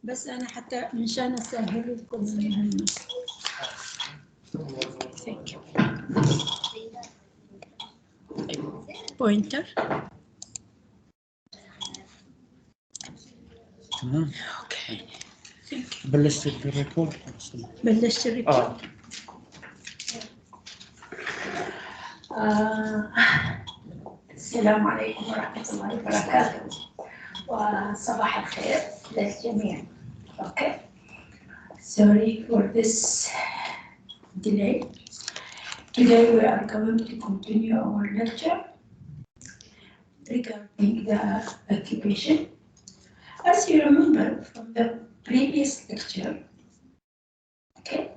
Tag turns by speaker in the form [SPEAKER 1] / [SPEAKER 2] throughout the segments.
[SPEAKER 1] بس أنا حتى مشان أسهل لكم المهمة. بوينتر.
[SPEAKER 2] تمام.
[SPEAKER 1] اوكي.
[SPEAKER 2] بلشت الريكورد.
[SPEAKER 1] بلشت الريكورد. السلام عليكم ورحمة الله وبركاته وصباح الخير للجميع. Okay. Sorry for this delay. Today we are going to continue our lecture regarding the occupation. As you remember from the previous lecture, okay,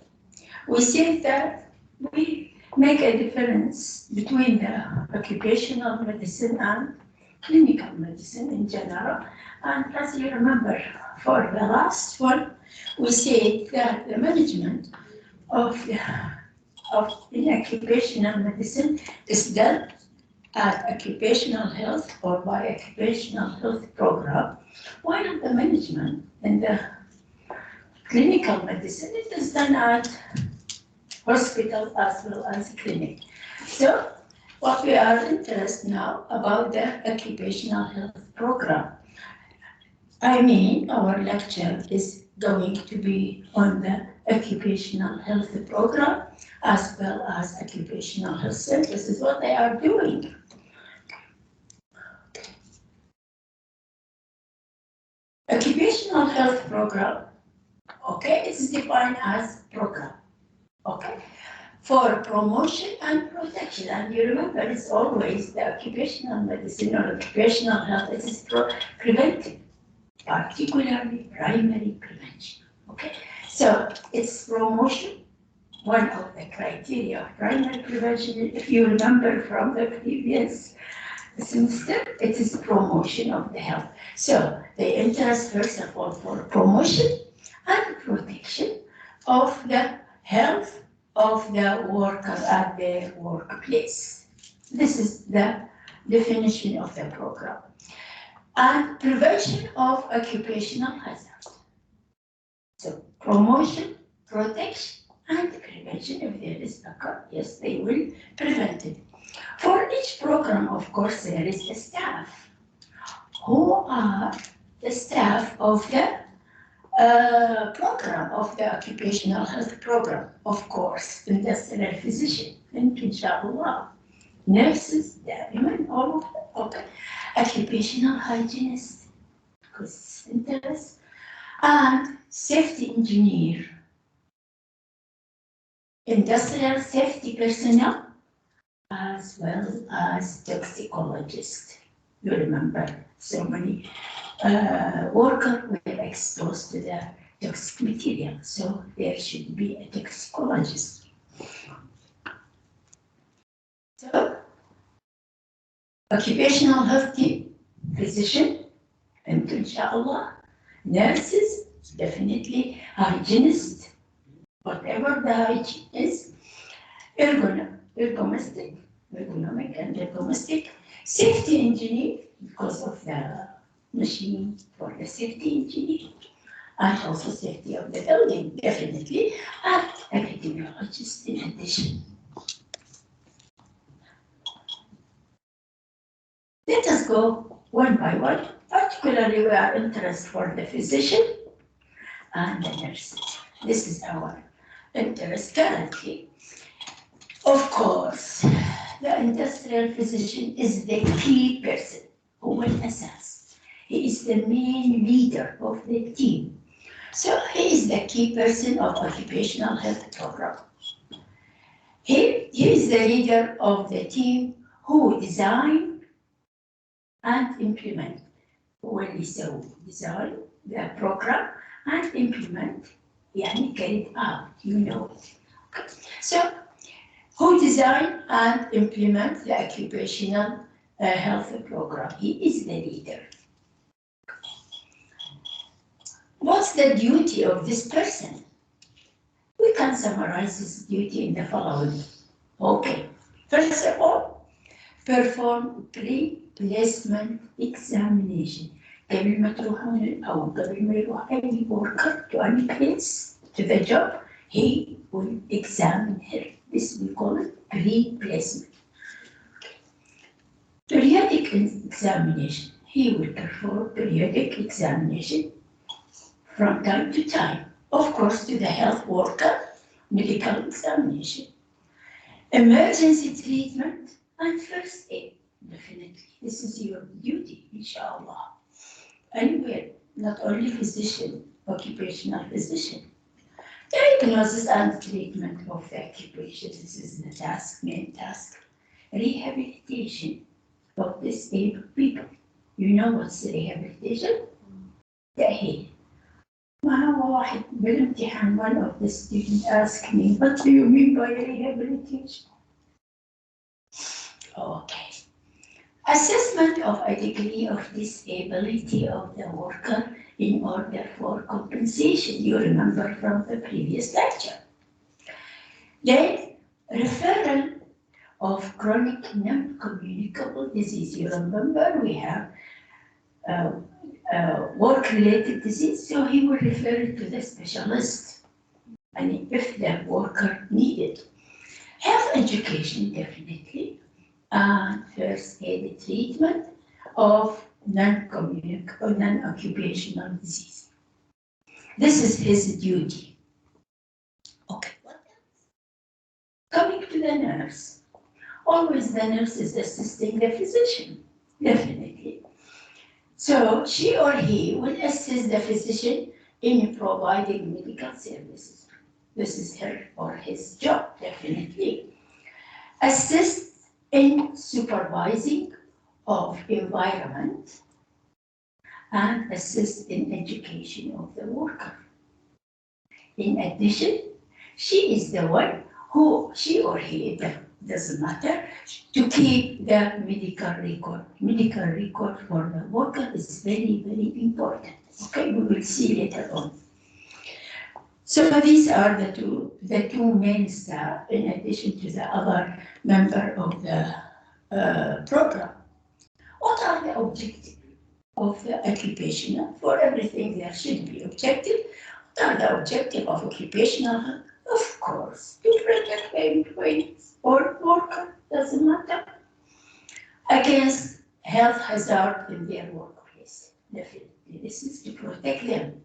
[SPEAKER 1] we said that we make a difference between the occupational medicine and clinical medicine in general. And as you remember, for the last one, we said that the management of in occupational medicine is done at occupational health or by occupational health program, while the management in the clinical medicine it is done at hospital as well as clinic. So what we are interested now about the occupational health program. I mean, our lecture is going to be on the occupational health program as well as occupational health services, what they are doing. Occupational health program, okay, it's defined as program, okay, for promotion and protection. And you remember, it's always the occupational medicine or occupational health, it is preventive, particularly primary prevention, okay? So it's promotion, one of the criteria of primary prevention, if you remember from the previous semester, it is promotion of the health. So the interest, first of all, for promotion and protection of the health of the worker at their workplace. This is the definition of the program. And prevention of occupational hazard. So promotion, protection, and prevention. If there is occur, yes, they will prevent it. For each program, of course, there is a staff. Who are the staff of the program, of the occupational health program? Of course, industrial physician, inshallah, nurses, women, all of them, okay. Occupational hygienist, because interest, and safety engineer, industrial safety personnel, as well as toxicologist. You remember so many workers were exposed to the toxic material, so there should be a toxicologist. So, occupational health team, physician, and inshallah, nurses, definitely hygienist, whatever the hygiene is, ergonomic and ergonomic, safety engineer, because of the machine for the safety engineer, and also safety of the building, definitely, and epidemiologist in addition. Let us go one by one. Particularly, we are interested for the physician and the nurses. This is our interest currently. Of course, the industrial physician is the key person who will assess. He is the main leader of the team. So he is the key person of occupational health program. He is the leader of the team who design and implement. When we say design the program and implement, يعني carried out, you know it. Okay. So, who design and implement the occupational health program? He is the leader. What's the duty of this person? We can summarize his duty in the following. Okay. First of all, perform pre-placement examination. قبل ما تروحون أو قبل ما يروح أي worker to any place to the job, he will examine her. This we call it pre-placement. Periodic examination. He will perform periodic examination from time to time. Of course, to the health worker, medical examination. Emergency treatment and first aid, definitely. This is your duty, inshallah. Anywhere, not only physician, occupational physician. Diagnosis and treatment of the occupation, this is the task, main task. Rehabilitation of disabled people. You know what's rehabilitation? تأهيل. ما هو واحد بالامتحان, one of the students asked me, what do you mean by rehabilitation? Okay. Assessment of a degree of disability of the worker in order for compensation. You remember from the previous lecture. Then, referral of chronic non-communicable disease. You remember we have work-related disease, so he will refer it to the specialist, and if the worker needed. Health education, definitely, and first aid treatment of non-occupational disease. This is his duty. Okay, what else? Coming to the nurse. Always the nurse is assisting the physician, definitely. So she or he will assist the physician in providing medical services. This is her or his job, definitely. Assist in supervising of environment and assist in education of the worker. In addition, she is the one who, she or he, it doesn't matter, to keep the medical record. Medical record for the worker is very, very important. Okay, we will see later on. So these are the two main staff, in addition to the other member of the program. What are the objectives of the occupational? For everything there should be objective. What are the objectives of occupational? Of course, to protect the employees or worker, doesn't matter, against health hazard in their workplace. Definitely, this is to protect them.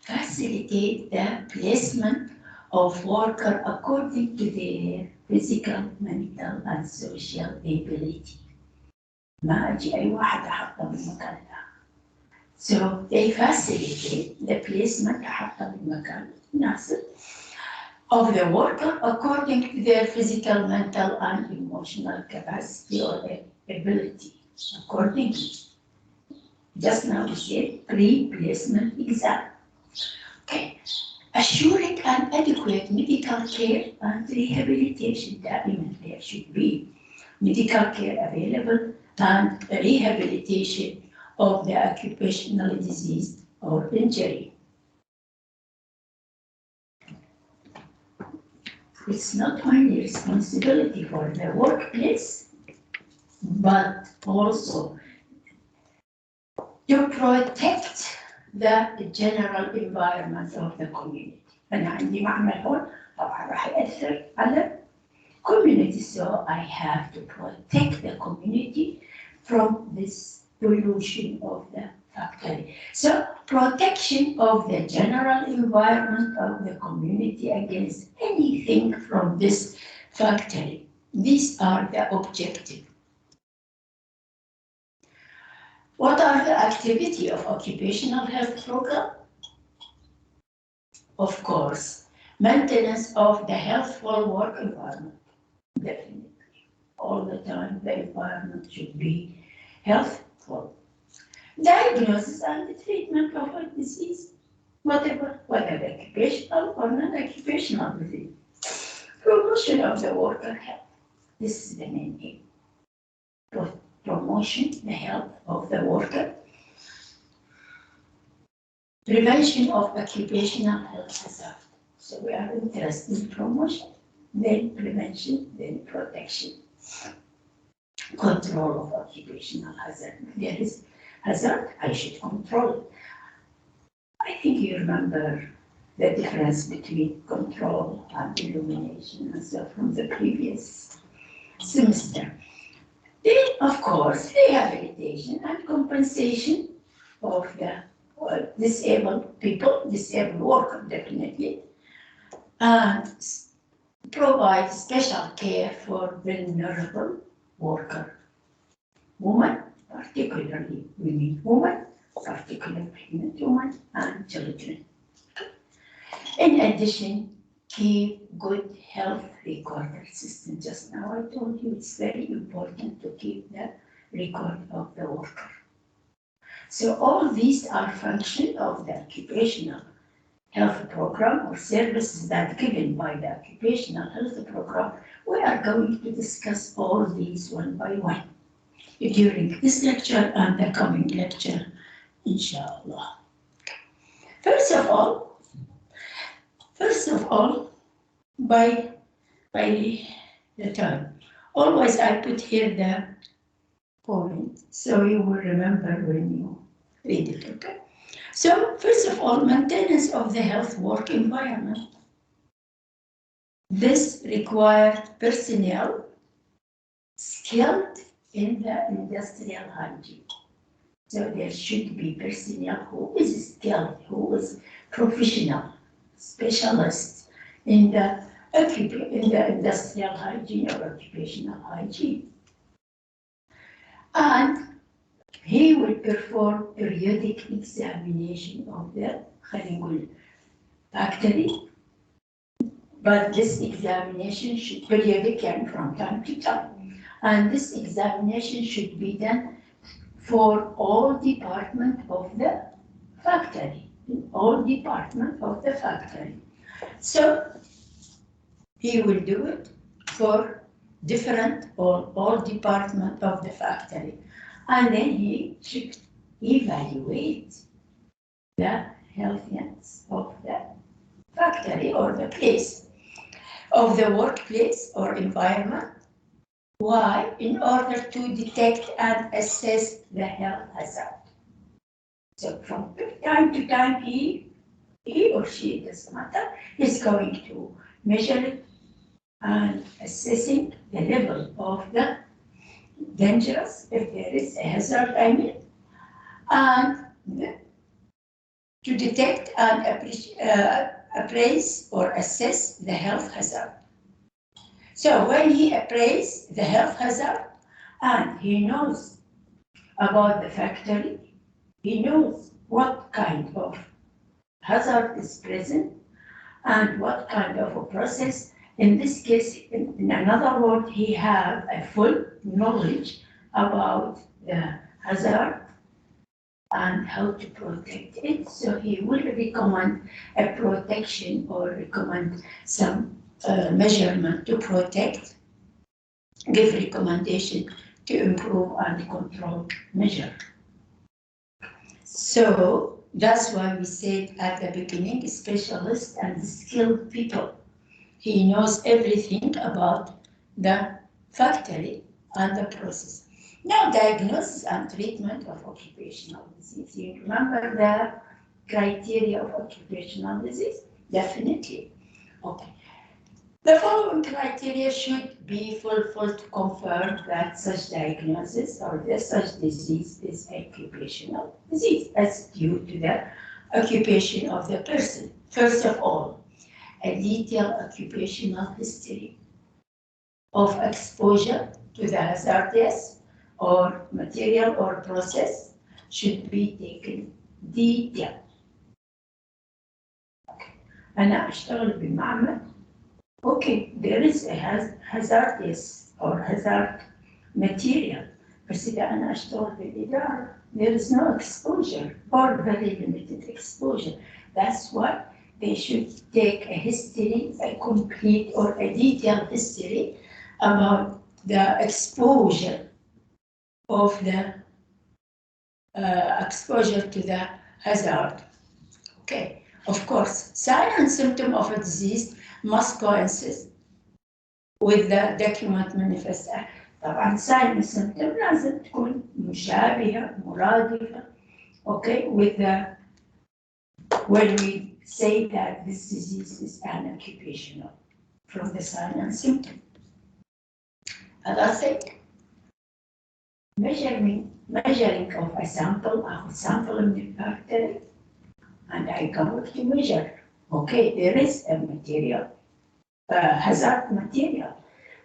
[SPEAKER 1] Facilitate the placement of worker according to their physical, mental, and social ability. ما أجي أي واحد أحطه بالمكان ده. So they facilitate the placement أحطه بالمكان المناسب of the worker according to their physical, mental, and emotional capacity or ability. Accordingly. Just now we said pre-placement exam. Okay. Assuring an adequate medical care and rehabilitation. دائما there should be medical care available and rehabilitation of the occupational disease or injury. It's not only responsibility for the workplace, but also to protect the general environment of the community. أنا عندي معمل هون طبعا راح يأثر على community, so I have to protect the community from this pollution of the factory. So protection of the general environment of the community against anything from this factory. These are the objectives. What are the activity of occupational health program? Of course, maintenance of the healthful work environment. Definitely. All the time the environment should be healthful. Diagnosis and the treatment of a disease, whether occupational or non-occupational disease. Promotion of the worker health. This is the main aim. Promotion the health of the worker. Prevention of occupational health hazard. So we are interested in promotion, then prevention, then protection. Control of occupational hazard. There is hazard, I should control it. I think you remember the difference between control and illumination and so from the previous semester. Then, of course, rehabilitation and compensation of the disabled people, disabled workers definitely, and provide special care for vulnerable worker, women, particularly women, particularly pregnant women and children. In addition, keep good health record system. Just now I told you it's very important to keep the record of the worker. So all these are functions of the occupational health program or services that given by the occupational health program. We are going to discuss all these one by one during this lecture and the coming lecture, inshallah. First of all, by the time, always I put here the point so you will remember when you read it, okay? So, first of all, maintenance of the health work environment. This requires personnel skilled in the industrial hygiene. So there should be personnel who is skilled, who is professional, specialist in the industrial hygiene or occupational hygiene. And he will perform periodic examination of the factory, but this examination should be periodic and from time to time. And this examination should be done for all departments of the factory, So he will do it for different or all departments of the factory. And then he should evaluate the healthiness of the factory or the place, of the workplace or environment. Why? In order to detect and assess the health hazard. So from time to time, he or she, it doesn't matter, is going to measure it and assessing the level of the dangerous, if there is a hazard, and to detect and appraise or assess the health hazard. So when he appraises the health hazard and he knows about the factory, he knows what kind of hazard is present and what kind of a process. In this case, in another word, he has a full knowledge about the hazard and how to protect it. So he will recommend a protection or recommend some measurement to protect, give recommendation to improve and control measure. So that's why we said at the beginning, specialists and skilled people. He knows everything about the factory and the process. Now, diagnosis and treatment of occupational disease. You remember the criteria of occupational disease? Definitely. Okay. The following criteria should be fulfilled to confirm that such diagnosis or such disease is occupational disease as due to the occupation of the person. First of all, a detailed occupational history of exposure to the hazardous or material or process should be taken detail. أنا أشتغل بمعمل. Okay, there is a hazardous or hazard material. بس إذا أنا أشتغل بالإدارة, there is no exposure or very limited exposure. That's why they should take a history, a complete or a detailed history about the exposure of the exposure to the hazard. Okay, of course, sign and symptom of a disease must coincide with the document manifest. طبعا sign and symptom لازم تكون مشابهة مرادفة. Okay, with the when we say that this disease is an occupational from the sign and symptom. Other thing, measuring of a sample, a sample in the factory, and I go to measure. Okay, there is a material, hazard material,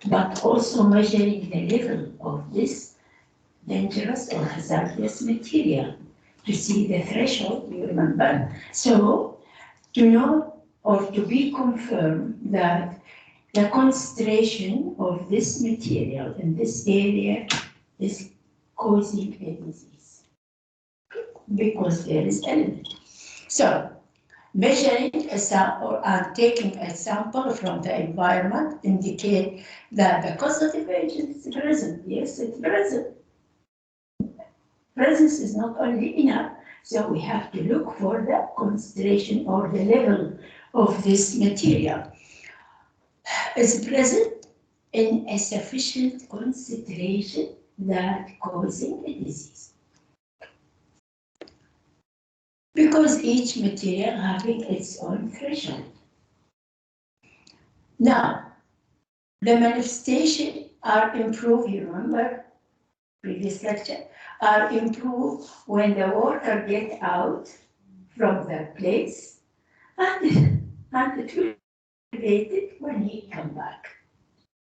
[SPEAKER 1] but also measuring the level of this dangerous or hazardous material to see the threshold, you remember. So to know or to be confirmed that the concentration of this material in this area is causing a disease because there is element. So measuring a sample and taking a sample from the environment indicate that the causative agent is present. Yes, it's present. Presence is not only enough, so we have to look for the concentration or the level of this material. Is present in a sufficient concentration that causing a disease. Because each material having its own threshold. Now, the manifestation are improved, you remember, previous lecture, are improved when the worker get out from the place and it will be related when he come back.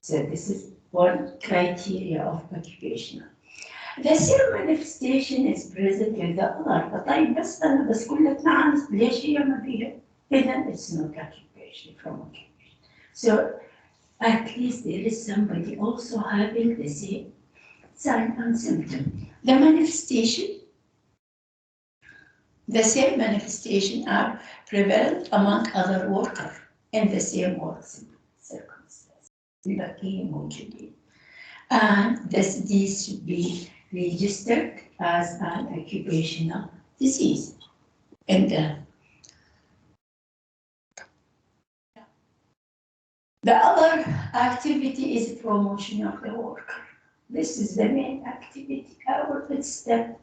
[SPEAKER 1] So this is one criteria of occupational. The same manifestation is present in the other. طيب بس كلها نعم ليش هي ما فيها؟ إذا it's not occupation from occupation. So at least there is somebody also having the same sign and symptom. The same manifestation are prevalent among other workers in the same work circumstances. And these should be registered as an occupational disease. And the other activity is promotion of the worker. This is the main activity. It's the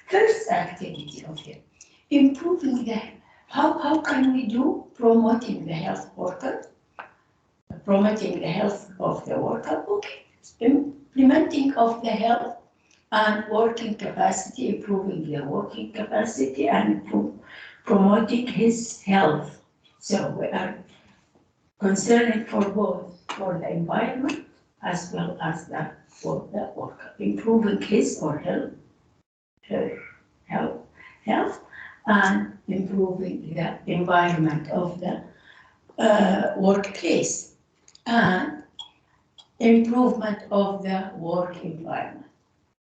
[SPEAKER 1] first activity of it. Improving the how can we do promoting the health worker? Promoting the health of the worker. Okay. Implementing of the health and working capacity, improving the working capacity and promoting his health. So we are concerned for both, for the environment as well as for the worker, improving his or her health and improving the environment of the workplace and improvement of the work environment.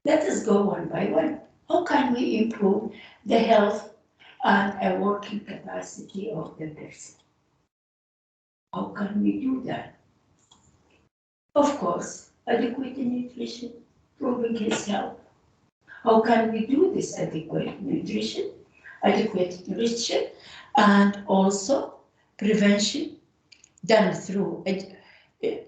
[SPEAKER 1] Let us go one by one. How can we improve the health and a working capacity of the person? How can we do that? Of course, adequate nutrition, improving his health. How can we do this adequate nutrition? And also prevention done through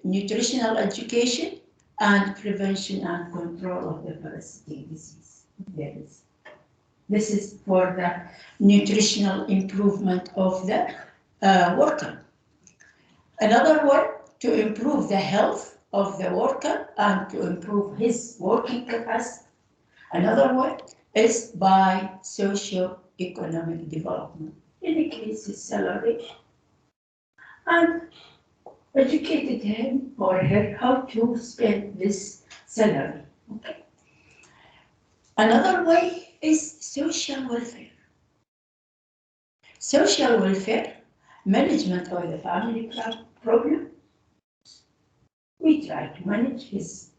[SPEAKER 1] nutritional education and prevention and control of the parasitic disease. This is for the nutritional improvement of the worker. Another one, to improve the health of the worker and to improve his working capacity. Another one is by socio-economic development. Increase his salary and educated him or her how to spend this salary. Okay. Another way is social welfare. Social welfare, management of the family problem. We try to manage his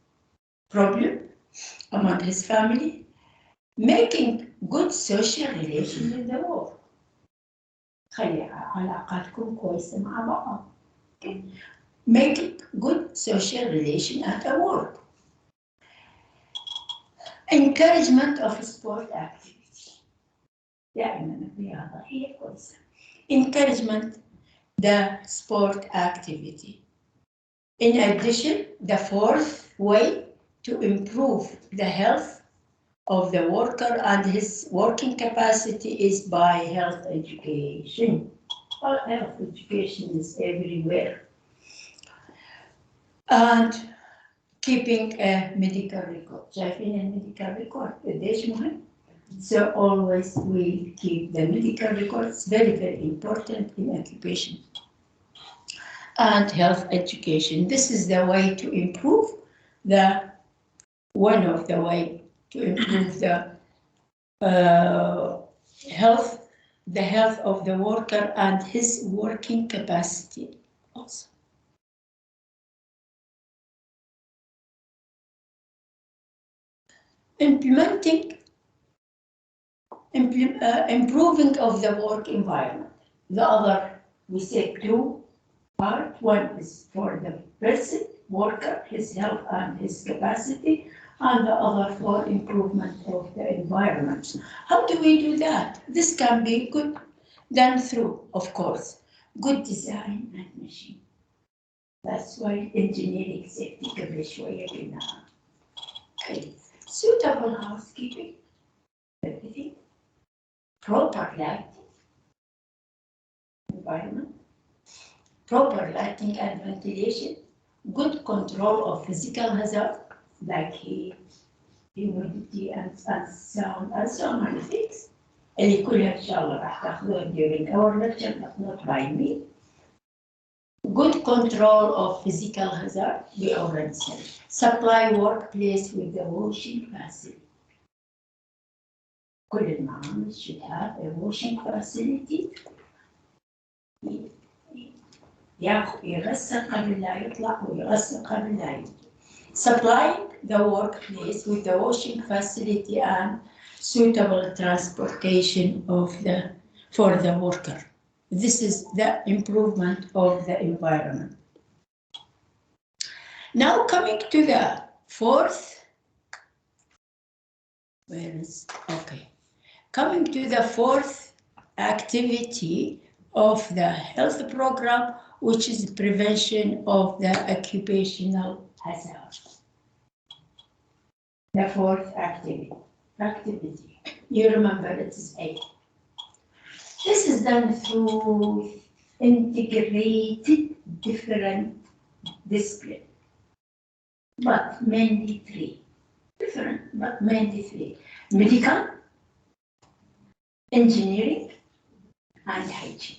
[SPEAKER 1] problem among his family, making good social relations in the world. خلي علاقاتكم كويسة مع بعض. Making good social relation at the work. Encouragement of sport activity. دائما الرياضة هي كويسة. Encouragement the sport activity. In addition, the fourth way to improve the health of the worker and his working capacity is by health education. Well, health education is everywhere. And keeping a medical record. شايفين الميديكال ريكورد قديش مهم؟ So always we keep the medical records, very, very important in occupation and health education. This is the way to improve one of the way to improve the health of the worker and his working capacity also. Improving of the work environment. The other, we said two parts. One is for the person, worker, his health and his capacity, and the other for improvement of the environment. How do we do that? This can be good done through, of course, good design and machine. That's why engineering safety قبل شوية قلناها. Okay. Suitable housekeeping, everything. Proper lighting, environment, proper lighting and ventilation, good control of physical hazard like heat, humidity and sound and so many things. اللي كلها إن شاء الله راح تاخذوها during our lecture, but not by me. Good control of physical hazard, we already said. Supply workplace with the washing facility. كل المعامل should have a washing facility. يغسل قبل لا يطلع ويغسل قبل لا يجي. Supplying the workplace with the washing facility and suitable transportation for the worker. This is the improvement of the environment. Now coming to the fourth. Coming to the fourth activity of the health program, which is prevention of the occupational hazard. The fourth activity. You remember it is 8. This is done through integrated different disciplines, but mainly 3. Different, but mainly 3. Medical, engineering, and hygiene.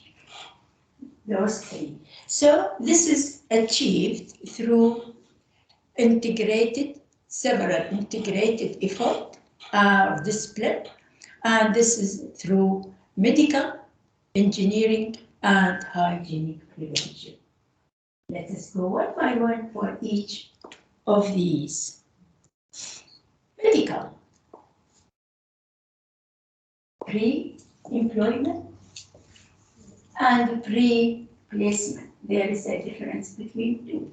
[SPEAKER 1] Those 3. So this is achieved through several integrated effort or discipline, and this is through medical, engineering, and hygienic prevention. Let us go one by one for each of these. Medical. Pre-employment and pre-placement. There is a difference between 2.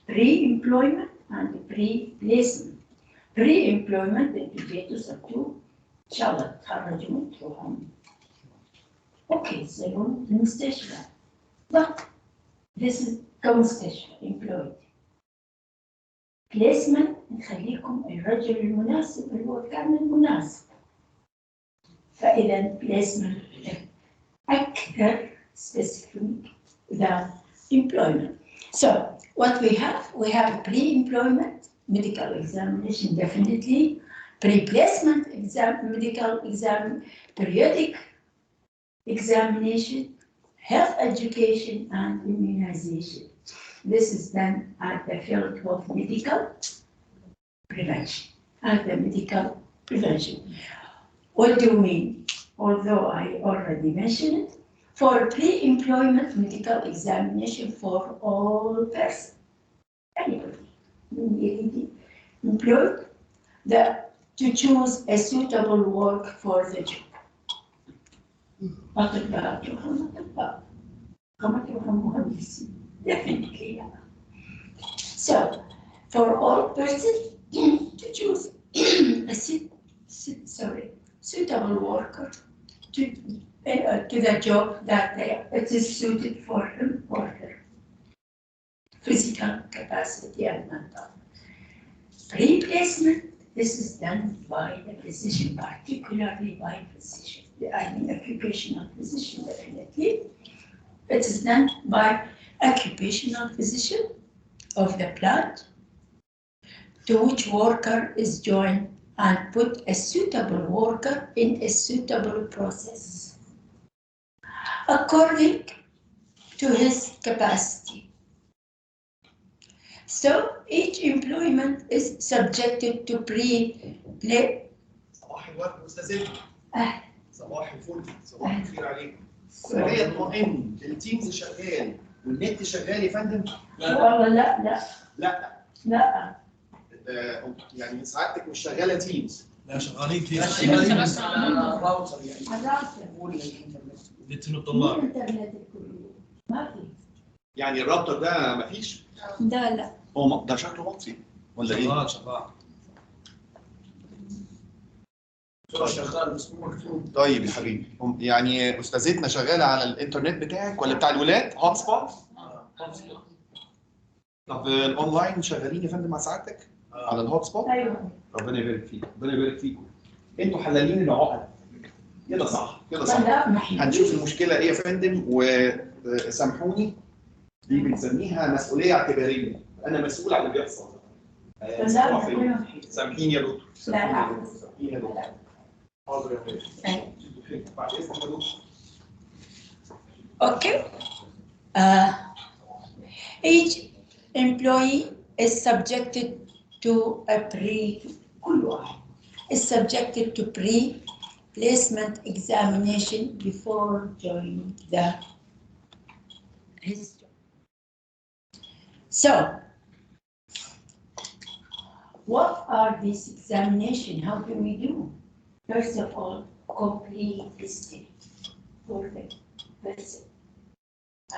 [SPEAKER 1] Pre-employment and pre-placement. Pre-employment انتوا جيتوا سبتوا ان شاء الله تخرجوا تروحوا اوكي تسوون المستشفى. But this is كمستشفى employed. Placement نخليكم الرجل المناسب المكان المناسب. فإذا placement أكثر specific than employment. So what we have pre-employment medical examination, definitely pre-placement medical exam, periodic examination, health education, and immunization. This is done at the field of medical prevention. What do you mean? Although I already mentioned it, for pre-employment medical examination for all persons, anybody employed, to choose a suitable work for the job. Definitely. So, for all persons to choose a suitable worker to the job that it is suited for him or her physical capacity and mental. Pre-placement This is done by the physician, particularly by physician. I mean occupational physician, definitely. It is done by occupational physician of the plant, to which worker is joined and put a suitable worker in a suitable process according to his capacity. So each employment is subjected to pre-play.
[SPEAKER 3] صباح الورد استاذ
[SPEAKER 1] آه.
[SPEAKER 3] صباح الفل صباح الخير عليكم. هي اطمئن التيمز شغال والنت شغال يا فندم؟
[SPEAKER 1] والله لا
[SPEAKER 3] لا
[SPEAKER 1] لا
[SPEAKER 3] يعني سعادتك مش شغاله تيمز.
[SPEAKER 2] لا شغالين تيم.
[SPEAKER 3] شغالين بس على الراوتر يعني.
[SPEAKER 1] الراوتر.
[SPEAKER 2] نت الطلاب.
[SPEAKER 1] الانترنت الكلي ما في.
[SPEAKER 3] يعني الراوتر ده مفيش؟
[SPEAKER 1] لا
[SPEAKER 3] هو ده شكله مطفي ولا ايه؟
[SPEAKER 2] شغال.
[SPEAKER 3] شغال بس هو مكتوب. طيب يا حبيبي يعني استاذتنا شغاله على الانترنت بتاعك ولا بتاع الولاد؟ هوت سبوت؟ طب الاونلاين شغالين يا فندم مع سعادتك؟ على الهوت سبوت؟
[SPEAKER 1] ايوه.
[SPEAKER 3] ربنا يبارك فيك، ربنا يبارك فيكم. انتوا حلالين العقد. كده صح، كده صح. هنشوف المشكله ايه يا فندم وسامحوني دي بنسميها مسؤوليه اعتباريه، انا مسؤول عن اللي بيحصل. سامحيني يا دكتور. سامحيني يا دكتور. حاضر يا فندم. بعد اذنك يا دكتور.
[SPEAKER 1] Okay. Each employee is subjected to a pre-placement examination before joining his job. So, what are these examinations? How do we do? First of all, complete history for the person,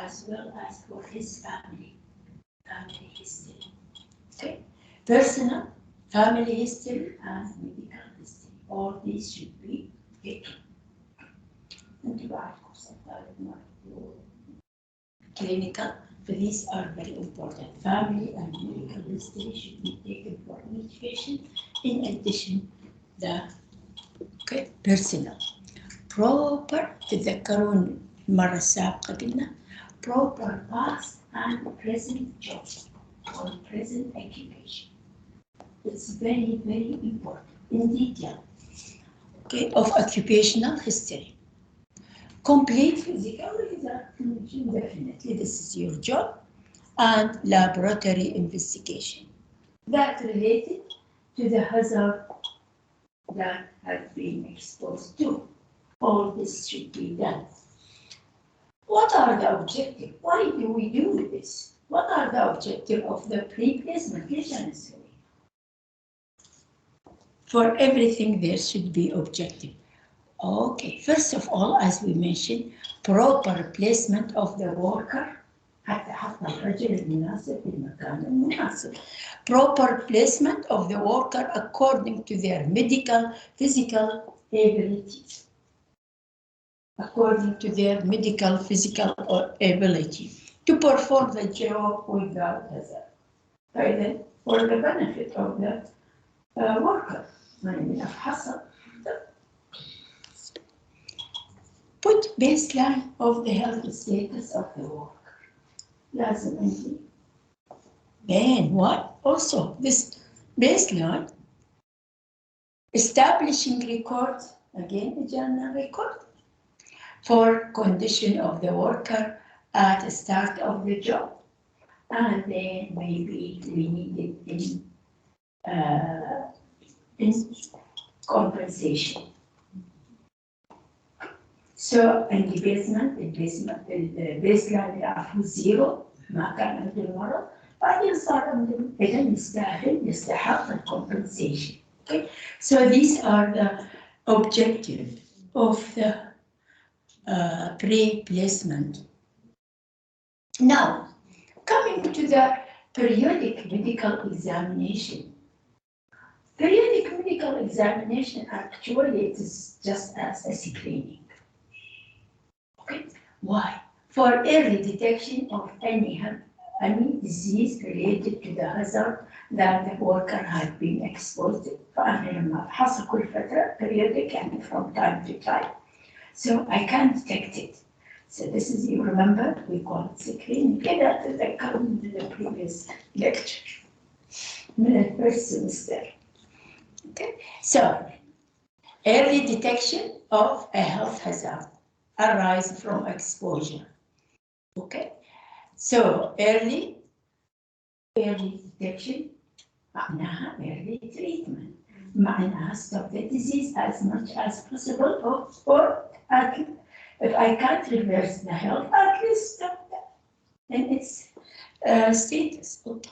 [SPEAKER 1] as well as for his family history. Okay, personal, family history, and medical history. All these should be taken. Clinical, these are very important. Family and medical history should be taken for each patient. In addition, the personal. Proper تذكرون المرة السابقة قلنا proper past and present job or present occupation. It's very, very important in detail. Okay, of occupational history. Complete physical examination, definitely this is your job, and laboratory investigation that related to the hazard that has been exposed to. All this should be done. What are the objectives? Why do we do this? What are the objectives of the pre-placement? For everything there should be objective. Okay, first of all, as we mentioned, proper placement of the worker. Proper placement of the worker according to their medical, physical abilities. According to their medical, physical ability to perform the job without hazard. For the benefit of the worker. Put baseline of the health status of the worker. Then what? Also, this baseline, establishing records, again a journal record, for condition of the worker at the start of the job. And then maybe we need it in compensation. So, the baseline عفوا زيرو ما كان عند المرض، بعدين صار عندهم إذا يستحق الcompensation. Okay, so these are the objectives of the pre-placement. Now, coming to the periodic medical examination. Periodic medical examination actually it is just as a screening. Okay, why? For early detection of any any disease related to the hazard that the worker had been exposed to. فأنا لما أفحص كل فترة periodic يعني from time to time, so I can detect it. So this is, you remember, we call it screening. كده تتذكروا من the previous lecture من the first semester. Okay, so early detection of a health hazard arise from exposure. Okay, so early detection معناها early treatment. معناها stop the disease as much as possible, or if I can't reverse the health, at least stop that in its status. Okay.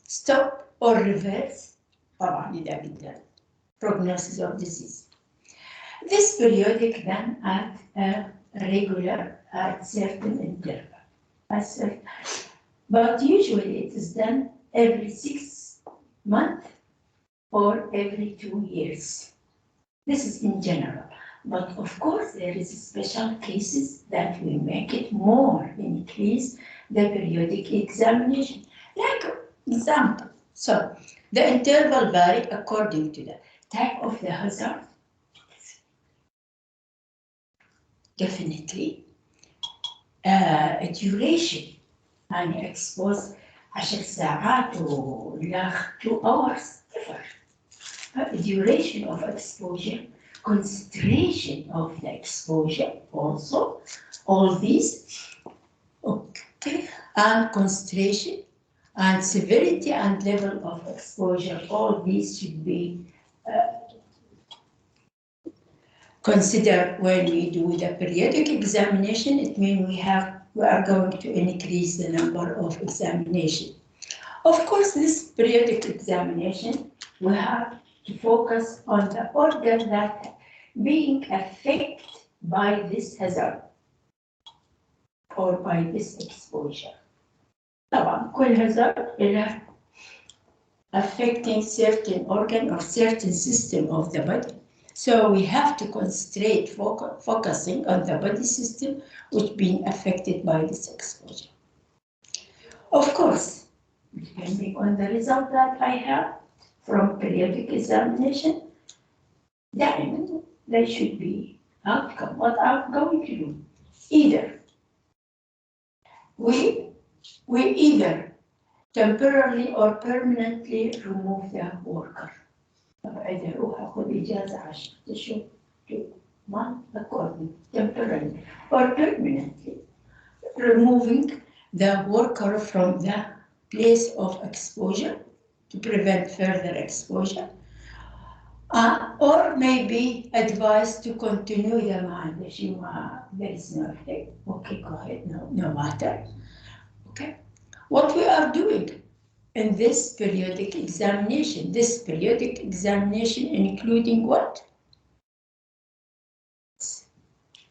[SPEAKER 1] Stop or reverse طبعا إذا بدنا prognosis of disease. This periodic then at a regular at certain interval. But usually it is done every 6 months or every 2 years. This is in general. But of course, there is special cases that will make it more increase the periodic examination. Like example, so the interval vary according to the type of the hazard. Definitely, a duration and expose 10 ساعات ولا 2 hours different. Duration of exposure, concentration of the exposure also, all these, okay, and concentration and severity and level of exposure, all these should be considered when we do the periodic examination. It means we are going to increase the number of examination. Of course, this periodic examination, we have to focus on the organ that being affected by this hazard or by this exposure. طبعا كل hazard إله affecting certain organ or certain system of the body. So we have to concentrate focusing on the body system which being affected by this exposure. Of course, depending on the result that I have from periodic examination, then there should be outcome. What I'm going to do, either we either temporarily or permanently remove the worker. Either أروح أخذ إجازة 10 أشهر 2 months according temporarily or permanently removing the worker from the place of exposure to prevent further exposure, or maybe advised to continue the معلش there is no effect. Okay, go ahead, no matter. Okay, what we are doing in this periodic examination including what?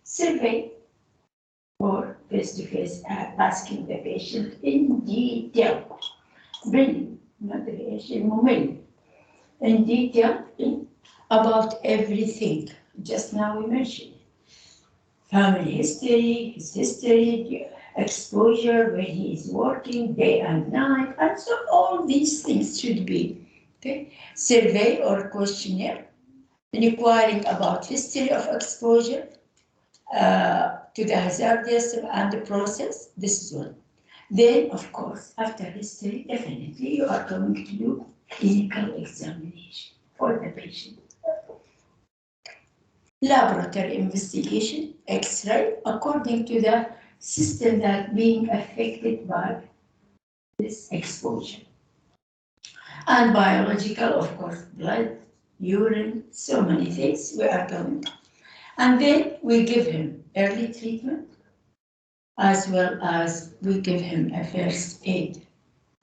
[SPEAKER 1] Survey or face-to-face asking the patient in detail. In detail about everything. Just now we mentioned family history, his history, exposure, when he is working, day and night, and so all these things should be, okay? Survey or questionnaire, inquiring about history of exposure to the hazardous and the process. This is one. Then, of course, after history, definitely you are going to do clinical examination for the patient. Laboratory investigation, X-ray, according to the system that being affected by this exposure. And biological, of course, blood, urine, so many things we are going. And then we give him early treatment, as well as we give him a first aid.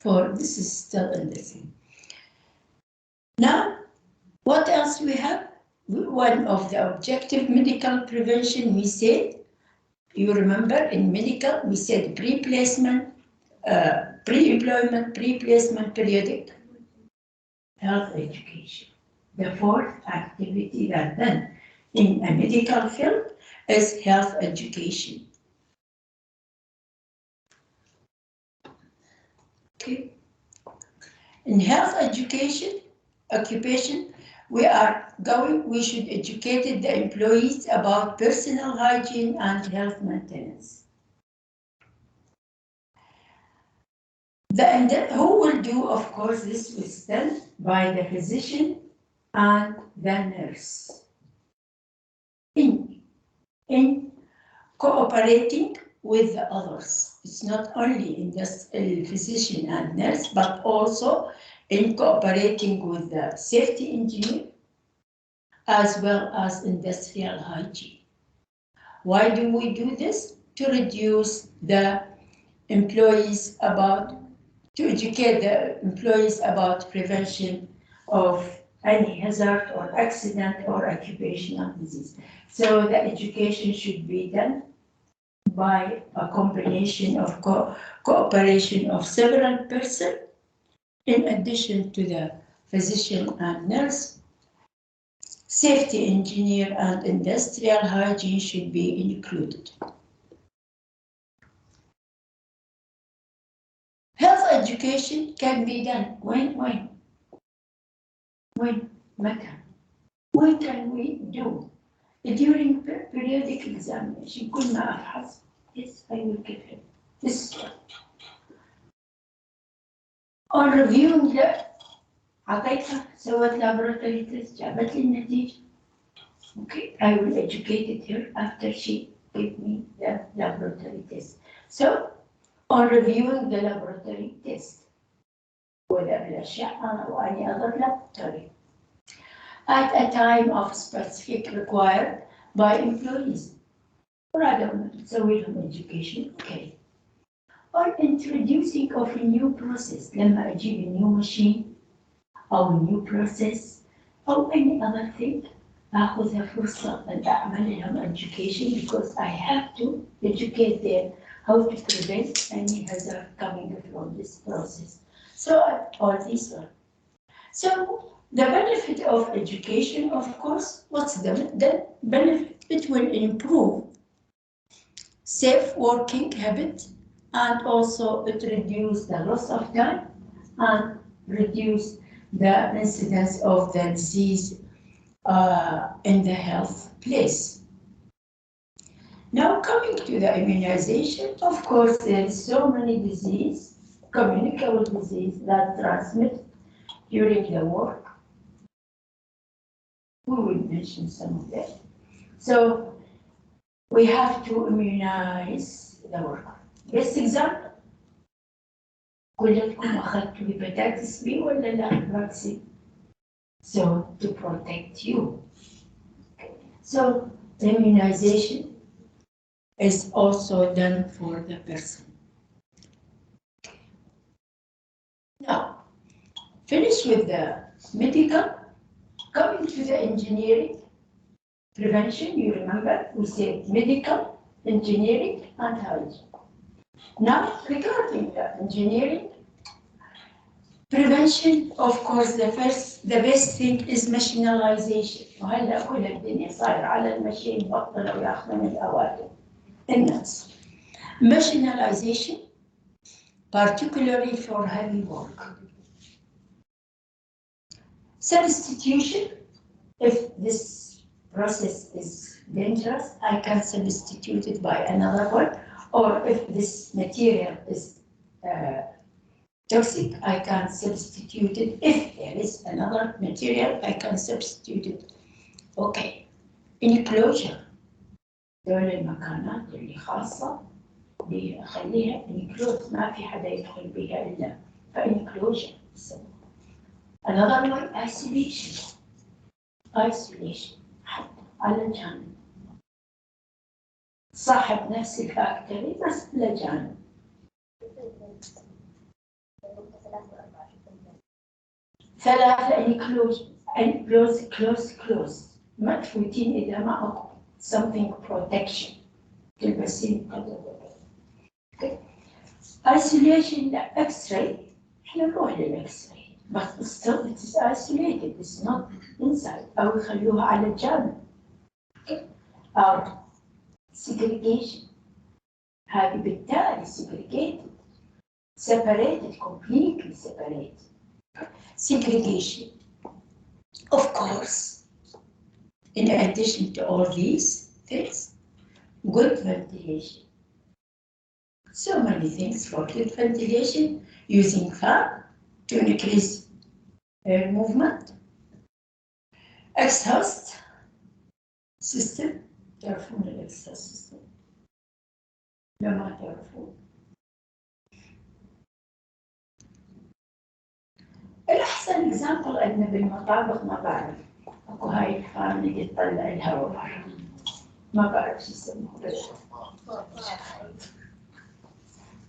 [SPEAKER 1] For this is still in the same. Now, what else we have? One of the objective medical prevention, we said, you remember in medical, we said pre-placement, pre-employment, pre-placement, periodic health education. The fourth activity that done in a medical field is health education. Okay. In health education, occupation, we should educate the employees about personal hygiene and health maintenance. Who will do, of course, this was done by the physician and the nurse in cooperating with the others. It's not only in just a physician and nurse, but also in cooperating with the safety engineer as well as industrial hygiene. Why do we do this? To reduce the employees about, to educate the employees about prevention of any hazard or accident or occupational disease. So the education should be done by a combination of cooperation of several persons, in addition to the physician and nurse. Safety engineer and industrial hygiene should be included. Health education can be done when, matter. When can we do? During periodic examination, كل ما أفحص, yes, I will give him this one. On reviewing the عطيتها سوت laboratory test جابت لي النتيجة. Okay, I will educate her after she gave me the laboratory test. So, on reviewing the laboratory test, whether بالأشعة or any other laboratory, at a time of specific required by employees. Rather, so we have education, okay. Or introducing of a new process, لما أجيب a new machine أو a new process أو any other thing, أخذ فرصة أن أعمل لهم education because I have to educate them how to prevent any hazard coming from this process. So all these are. So the benefit of education, of course, what's the benefit? It will improve safe working habit, and also it reduce the loss of time and reduce the incidence of the disease in the health place. Now coming to the immunization, of course, there is so many disease, communicable disease that transmit during the work. We will mention some of them. So we have to immunize the worker. Best example, كلكم أخذتوا hepatitis B ولا لا vaccine? So to protect you. So immunization is also done for the person. Now, finish with the medical, coming to the engineering, prevention, you remember, we said medical, engineering, and hygiene. Now, regarding the engineering, prevention, of course, the best thing is machinalization. وهلا كل الدنيا صاير على المشين بطلوا ياخذون الأوادم. الناس. Machinalization, particularly for heavy work. Substitution, if this process is dangerous, I can substitute it by another one, or if this material is toxic, I can substitute it. If there is another material, I can substitute it. Okay. Enclosure. دول المكانات اللي خاصة اللي أخليها enclosed ما في حدا يدخل بها إلا فenclosure. Another one, isolation. Isolation. حتى على جانب. صاحب نفس الفاكتوري بس لجانب. ثلاثة enclosed, close. مدفوتين إذا ما أكو something protection. تلبسين كذا. Isolation لا X-ray. إحنا نروح للإكس-راي. But still it is isolated. It's not inside. أو يخلوها على الجانب. أو segregation. هذه بالتالي segregated. Separated, completely separated. Segregation. Of course, in addition to all these things, good ventilation. So many things for good ventilation, using fan to increase air movement, exhaust system, تعرفون الاكساس system لا ما تعرفون. الأحسن example عندنا بالمطابخ ما بعرف، اكو هاي الفان اللي تطلع الهواء برا، ما بعرف شو يسموه.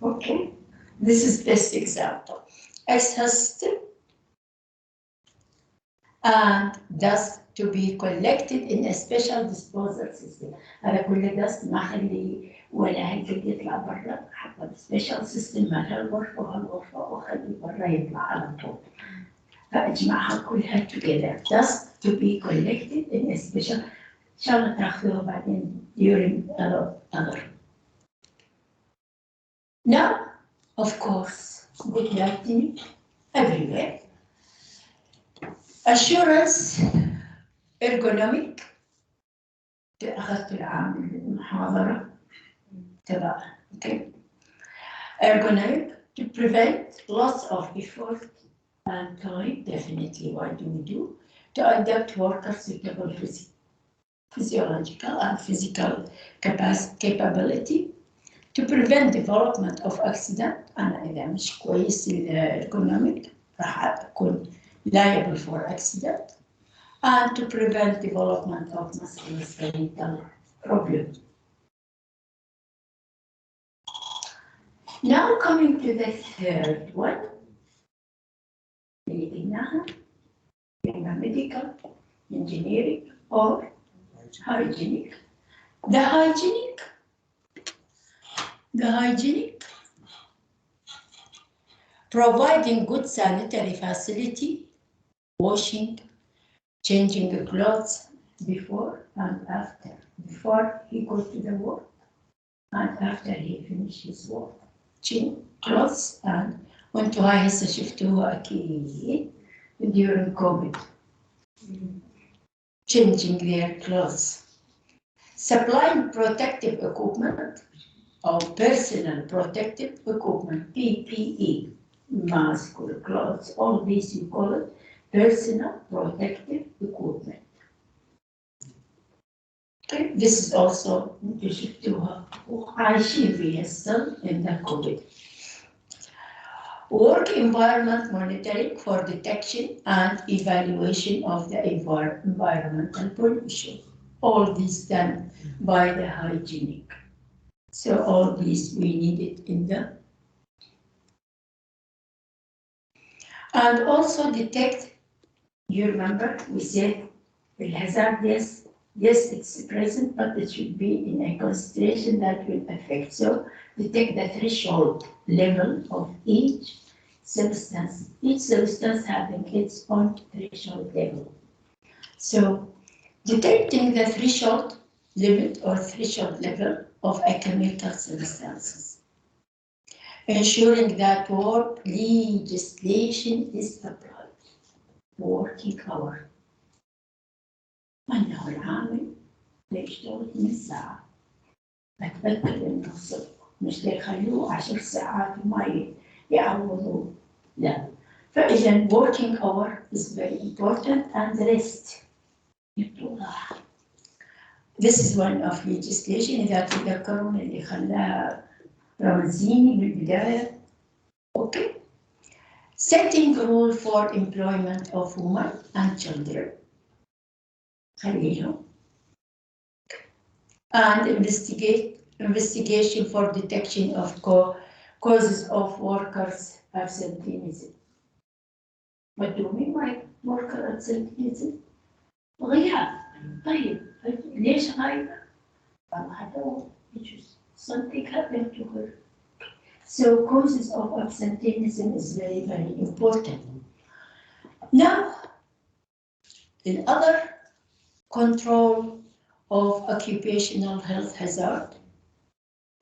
[SPEAKER 1] Okay, this is best example. Exhaust system and dust to be collected in a special disposal system. هذا كل dust ما خليه ولا هيك يطلع برا، حتى special system مال هالغرفة وهالغرفة وخليه برا يطلع على طول. فأجمعها كلها together. Dust to be collected in a special. إن شاء الله تاخذوها بعدين during other. Now, of course, good lighting everywhere. Assurance ergonomic. أخذت العام المحاضرة تبعها. Okay. Ergonomic to prevent loss of effort and time. Definitely, what do we do? To adapt workers suitable physiological and physical capability. To prevent development of accident. أنا إذا مش كويس ergonomic راح أكون liable for accident. And to prevent development of musculoskeletal problem. Now coming to the third one, medical, engineering, or hygienic. The hygienic, providing good sanitary facility, washing, changing the clothes before and after. Before he goes to the work and after he finishes work. Change clothes and وانتوا هاي هسه شفتوها أكيد during COVID. Changing their clothes. Supplying protective equipment or personal protective equipment, PPE, mask or clothes, all these you call it personal protective equipment. Okay. This is also عايشين فيها still in the COVID. Work environment monitoring for detection and evaluation of the environmental pollution. All this done by the hygienic. So all these we need it in the. And also detect, you remember we said the hazard, yes, it's present, but it should be in a concentration that will affect. So detect the threshold level of each substance. Each substance having its own threshold level. So detecting the threshold limit or threshold level of a chemical substances. Ensuring that work legislation is applied. Working hour. أنه العامل يشتغل 8 ساعات. بتذكر إنه الصدق مش يخلوه 10 ساعات وما يعوضوه. لا. فإذا working hour is very important and rest. This is one of legislation إذا تذكرون اللي خلاها رمزيني بالبداية. Okay. Setting rule for employment of women and children. خليهم. And investigation for detection of causes of workers' absenteeism. What do you mean by worker absenteeism? غياب. طيب ليش غايبة؟ هذا something happened to her. So causes of absenteeism is very, very important. Now, in other control of occupational health hazard,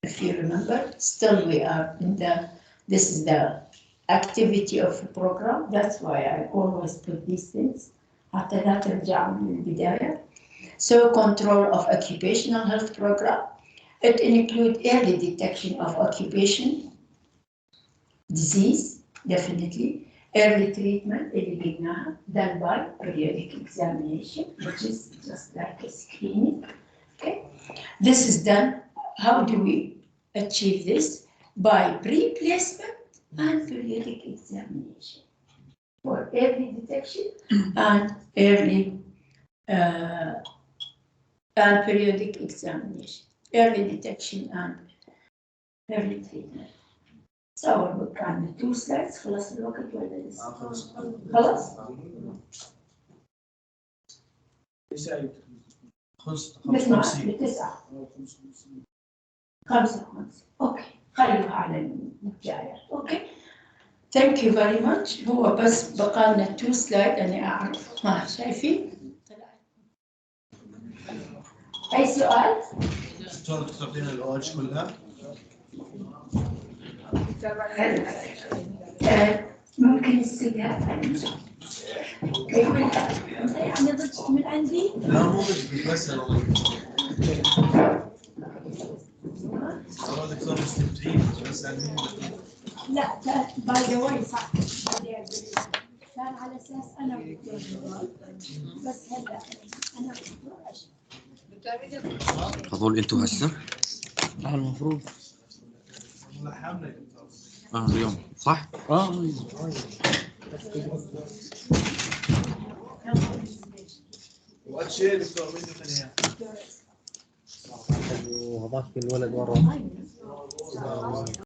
[SPEAKER 1] if you remember, still we are in the This is the activity of the program. That's why I always put these things. حتى لا ترجع من البداية. So control of occupational health program. It includes early detection of occupation disease, definitely. Early treatment, اللي قلناها, done by periodic examination, which is just like a screening. Okay. This is done. How do we achieve this? By pre-placement and periodic examination for early detection and early and periodic examination, early detection and early treatment. صور بك عندنا 2 slides. خلص الوقت ولا لسه؟ خلاص؟ مثل ما 9 5 اوكي خليها على الجاية. اوكي ثانك يو فيري ماتش. هو بس بقى لنا 2 سلايد انا اعرف. ها شايفين؟ اي سؤال؟
[SPEAKER 2] دكتور تقربين الأوج كلها؟
[SPEAKER 1] ممكن السيجار يعني ضجت من عندي؟
[SPEAKER 2] لا مو بس والله دكتور مستمتعين بس عندهم
[SPEAKER 1] لا باي ذا واي صح كان على اساس انا ودكتور جوال بس هلا انا ودكتور اشرف.
[SPEAKER 4] هذول انتوا هسه؟
[SPEAKER 5] لا المفروض
[SPEAKER 2] والله حامله دكتور.
[SPEAKER 4] اليوم صح؟
[SPEAKER 2] وقت شيء دكتور مين مثلا
[SPEAKER 5] وهذاك الولد ورا